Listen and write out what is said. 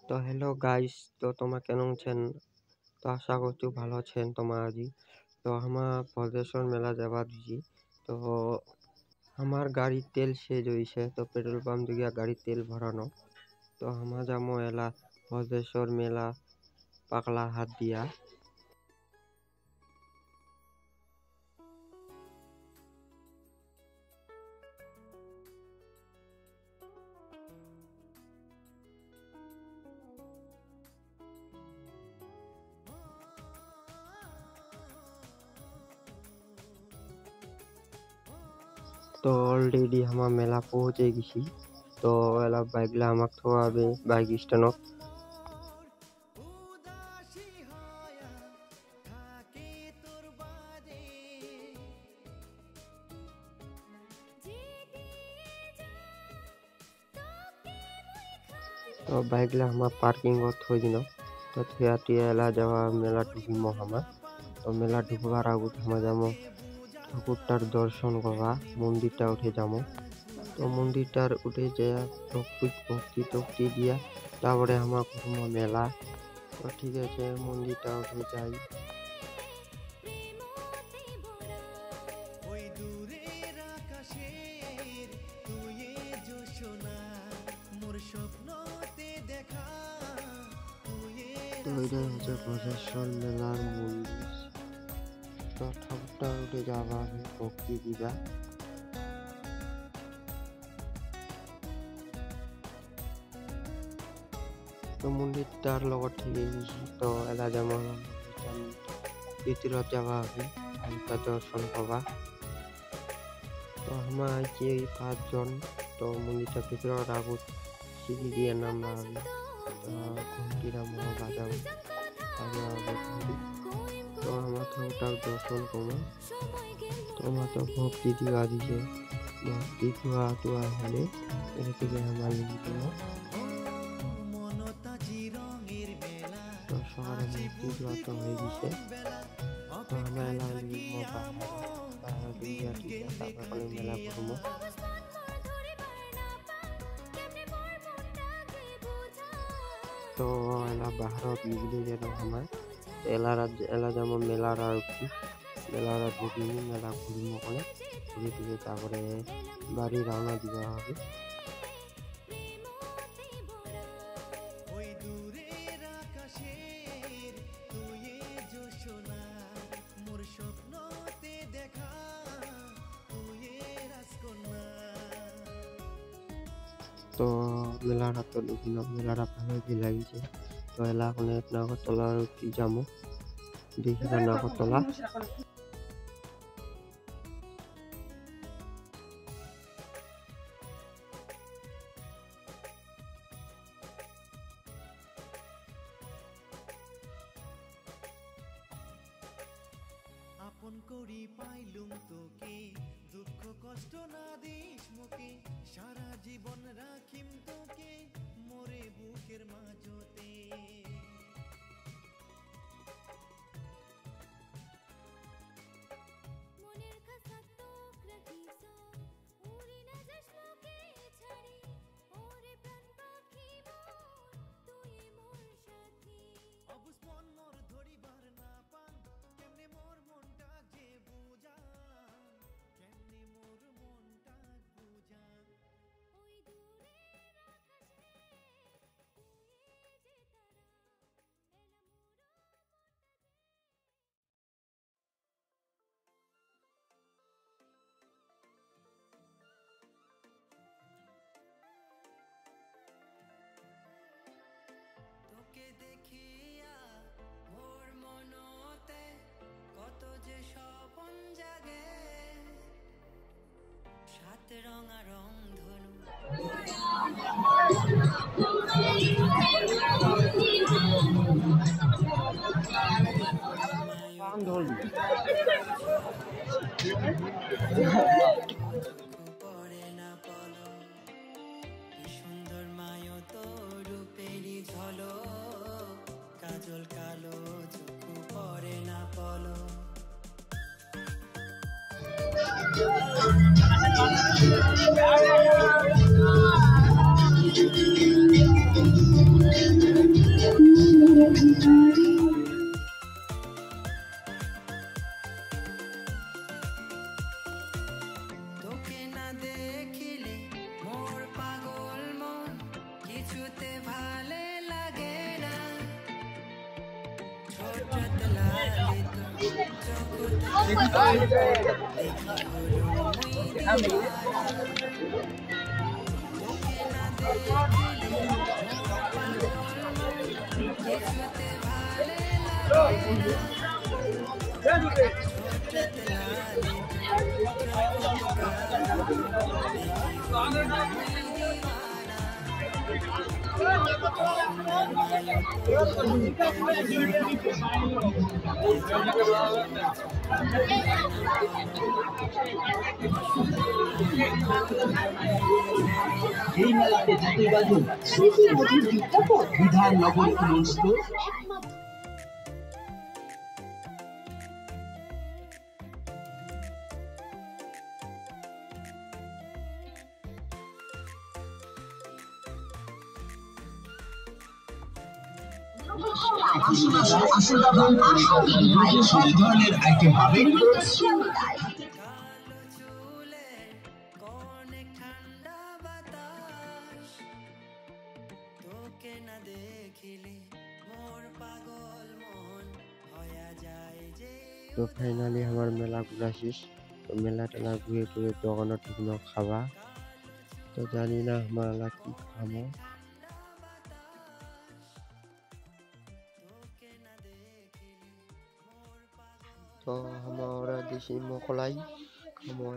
তো hello guys, তো তোমরা কেমন আছেন? তো আশা করছি ভালো আছেন তোমরা আজি। তো আমার ভদ্রেশ্বর মেলা যাবার দিছি। তো আমার গাড়ির তেল শেষ হয়েছে, তো পেট্রোল পাম্প থেকে গাড়ির তেল ভরানো। তো আমার যাবো এলা ভদ্রেশ্বর মেলা পাগলা হাত দিয়া। তো অলরেডি আমার মেলা পৌঁছে গেছি। তো এলা বাইকলা আমাকে থোয়াবে বাইক স্ট্যান্ডত। তো বাইকলা আমার পার্কিং থই দিন। তো থিয়া টিয়া এলা যাওয়া মেলা ঢুকিম আমার। তো মেলা ঢুকবার আগুত আমার যাবো ঠাকুরটার দর্শন করা, মন্দিরটা উঠে যাবো। তো মন্দিরটার উঠে যায় ভক্তি টক্তি দিয়া তারপরে আমার ঘুরবো মেলা। তো ঠিক আছে, মন্দিরটা উঠে যাই। তো এটা হচ্ছে ভদ্রেশ্বর মেলার মন্দির। তো ঠাকুরটা উঠে যাওয়া হবে ভক্তি দিবা। তো মন্দিরটার লগত থেকে গেছি। তো এলা যেমন ভিতরত যাওয়া হবে ঠাকুরটা দর্শন করবা। তো আমার আইছি 5 জন। তো মন্দিরটা ভিতরত আগত সিঁড়ি দিয়ে নামা হবে। তো ঘন্টিরা মহা বাজাও হবে ঘন্টি। তো আমার ঠাকুরটার দর্শন করবো। তো আমার তো ভক্তি দিবা দিছে, ভক্তি ধোয়া টোয়া হলে এটা থেকে আমার লিখে দেবো। তো সকালে ভক্তি ধোয়া তো হয়ে গেছে। তো আমরা এলাম তারপরে মেলা ঘুরবো। তো এলা বাহারত বিজলি যেন আমার এলা যেমন মেলার আর কি মেলার ঢুকিনি মেলা ঘুরবো ওখানে ঘুরে টুরে তারপরে বাড়ি রওনা দিবা হবে। তো মেলাটা তো ঢুকিল, মেলাটা ভালোই লাগিছে। তো এলা ওখানে নাগরতলার কি যাবো, দেখি নাগরতলা। আপন করি পাইলুম তোকে, দুঃখ কষ্ট না দিস মুখে, সারা জীবন রাখিম তোকে মোরে বুকের মাঝতে। তোকে দেখিয়া মোর মনতে কত যে স্বপন জাগে, সাত রঙা রং ধনু পরে না পলো, কি সুন্দর মায়ো তো রূপেরই ঝলো, কাজল কালো চক্ষু পরে না পলো। ভালে লাগে না ছোট্ট লালিত জগৎ দেখি হলো মুই দিওয়ানা তোকে না দেখিলে মোর পাগল মন কিছুতে ভালে লাগে না ছোট্ট লালিত জগৎ কালো দেখি হলো মুই দিওয়ানা সুন্দর মায়া তোর রূপের ঝলক কাজল কালো চোখ পড়ে না পলক কি সুন্দর মায়া তোর রূপের ঝলক এই মেলাতে থাকতে বাজুন স্মৃতির মধুর বিজ্ঞাপন বিধাননগর মঞ্চস্থ সব ধরনের আইটেম পাবেন কালো চুলের অনেক ঠান্ডা বাতাস তোকে না দেখিলে মোর পাগল মন হয়া যায় যে তো ফাইনালি আমার মেলা ঘুরা শেষ। তো মেলা টেলা ঘুরে টুরে দোকানও ঠিক ন খাবা। তো জানি না আমরা কি খামো। तो हमारा देसी मोकलाई खामो